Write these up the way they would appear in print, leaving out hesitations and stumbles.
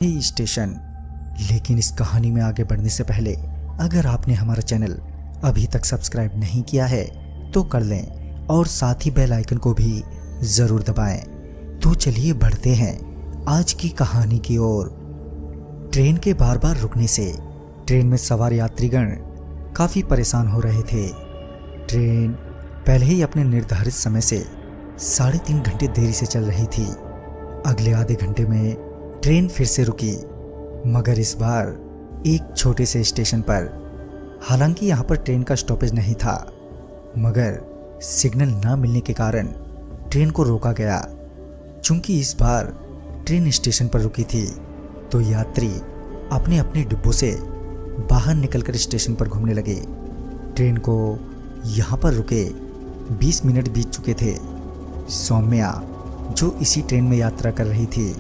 Station. लेकिन इस कहानी में आगे बढ़ने से पहले अगर आपने हमारा चैनल अभी तक सब्सक्राइब नहीं किया है तो कर लें और साथ ही बेल आइकन को भी जरूर दबाएं। तो चलिए बढ़ते हैं आज की कहानी की ओर। ट्रेन के बार बार रुकने से ट्रेन में सवार यात्रीगण काफी परेशान हो रहे थे। ट्रेन पहले ही अपने निर्धारित समय से 3.5 घंटे देरी से चल रही थी। अगले आधे घंटे में ट्रेन फिर से रुकी, मगर इस बार एक छोटे से स्टेशन पर। हालांकि यहाँ पर ट्रेन का स्टॉपेज नहीं था, मगर सिग्नल न मिलने के कारण ट्रेन को रोका गया। चूंकि इस बार ट्रेन स्टेशन पर रुकी थी तो यात्री अपने अपने डिब्बों से बाहर निकलकर स्टेशन पर घूमने लगे। ट्रेन को यहाँ पर रुके 20 मिनट बीत चुके थे। सौम्या जो इसी ट्रेन में यात्रा कर रही थी,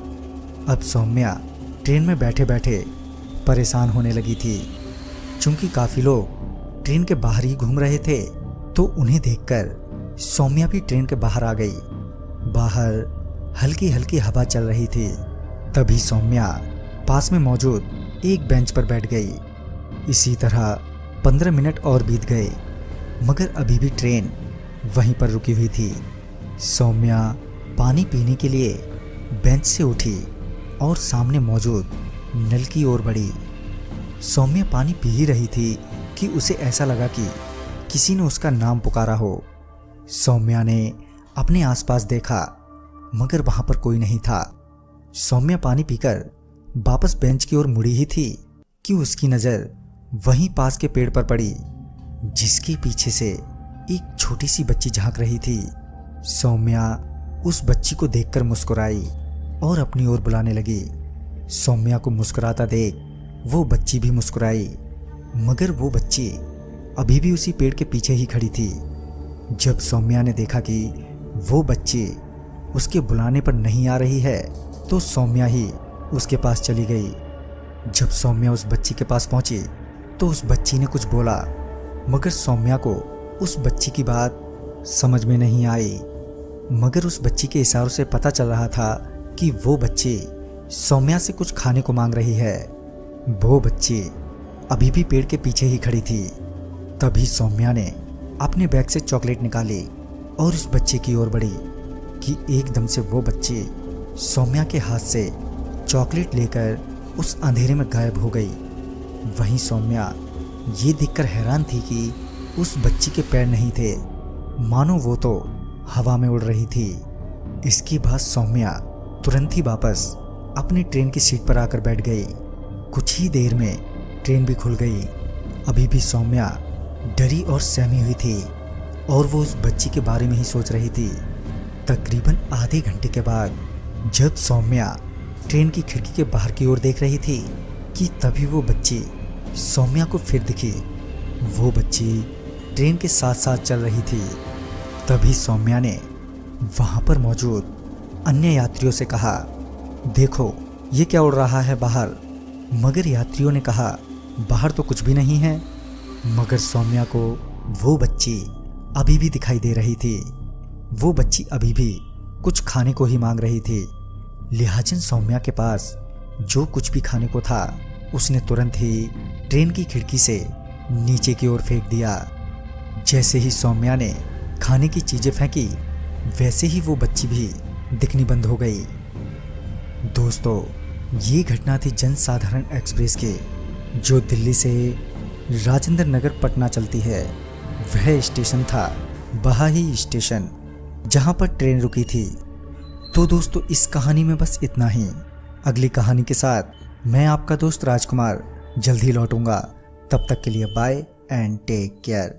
अब सौम्या ट्रेन में बैठे बैठे परेशान होने लगी थी। चूंकि काफ़ी लोग ट्रेन के बाहर ही घूम रहे थे तो उन्हें देखकर सौम्या भी ट्रेन के बाहर आ गई। बाहर हल्की हल्की हवा चल रही थी। तभी सौम्या पास में मौजूद एक बेंच पर बैठ गई। इसी तरह 15 मिनट और बीत गए, मगर अभी भी ट्रेन वहीं पर रुकी हुई थी। सौम्या पानी पीने के लिए बेंच से उठी और सामने मौजूद नल की ओर बढ़ी। सौम्या पानी पी ही रही थी कि उसे ऐसा लगा कि किसी ने उसका नाम पुकारा हो। सौम्या ने अपने आसपास देखा, मगर वहां पर कोई नहीं था। सौम्या पानी पीकर वापस बेंच की ओर मुड़ी ही थी कि उसकी नज़र वहीं पास के पेड़ पर पड़ी, जिसके पीछे से एक छोटी सी बच्ची झांक रही थी। सौम्या उस बच्ची को देखकर मुस्कुराई और अपनी ओर बुलाने लगी। सौम्या को मुस्कुराता देख वो बच्ची भी मुस्कुराई, मगर वो बच्ची अभी भी उसी पेड़ के पीछे ही खड़ी थी। जब सौम्या ने देखा कि वो बच्ची उसके बुलाने पर नहीं आ रही है तो सौम्या ही उसके पास चली गई। जब सौम्या उस बच्ची के पास पहुंची तो उस बच्ची ने कुछ बोला, मगर सौम्या को उस बच्ची की बात समझ में नहीं आई। मगर उस बच्ची के इशारों से पता चल रहा था कि वो बच्ची सौम्या से कुछ खाने को मांग रही है। वो बच्ची अभी भी पेड़ के पीछे ही खड़ी थी। तभी सौम्या ने अपने बैग से चॉकलेट निकाली और उस बच्चे की ओर बढ़ी कि एकदम से वो बच्ची सौम्या के हाथ से चॉकलेट लेकर उस अंधेरे में गायब हो गई। वहीं सौम्या ये देखकर हैरान थी कि उस बच्ची के पैर नहीं थे, मानो वो तो हवा में उड़ रही थी। इसके बाद सौम्या तुरंत ही वापस अपनी ट्रेन की सीट पर आकर बैठ गई। कुछ ही देर में ट्रेन भी खुल गई। अभी भी सौम्या डरी और सहमी हुई थी और वो उस बच्ची के बारे में ही सोच रही थी। तकरीबन आधे घंटे के बाद जब सौम्या ट्रेन की खिड़की के बाहर की ओर देख रही थी कि तभी वो बच्ची सौम्या को फिर दिखी। वो बच्ची ट्रेन के साथ साथ चल रही थी। तभी सौम्या ने वहां पर मौजूद अन्य यात्रियों से कहा, देखो ये क्या उड़ रहा है बाहर। मगर यात्रियों ने कहा, बाहर तो कुछ भी नहीं है। मगर सौम्या को वो बच्ची अभी भी दिखाई दे रही थी। वो बच्ची अभी भी कुछ खाने को ही मांग रही थी। लिहाजन सौम्या के पास जो कुछ भी खाने को था उसने तुरंत ही ट्रेन की खिड़की से नीचे की ओर फेंक दिया। जैसे ही सौम्या ने खाने की चीजें फेंकी वैसे ही वो बच्ची भी दिखनी बंद हो गई। दोस्तों, ये घटना थी जनसाधारण एक्सप्रेस की, जो दिल्ली से राजेंद्र नगर पटना चलती है। वह स्टेशन था बहाही स्टेशन, जहां पर ट्रेन रुकी थी। तो दोस्तों, इस कहानी में बस इतना ही। अगली कहानी के साथ मैं आपका दोस्त राजकुमार जल्द ही लौटूंगा। तब तक के लिए बाय एंड टेक केयर।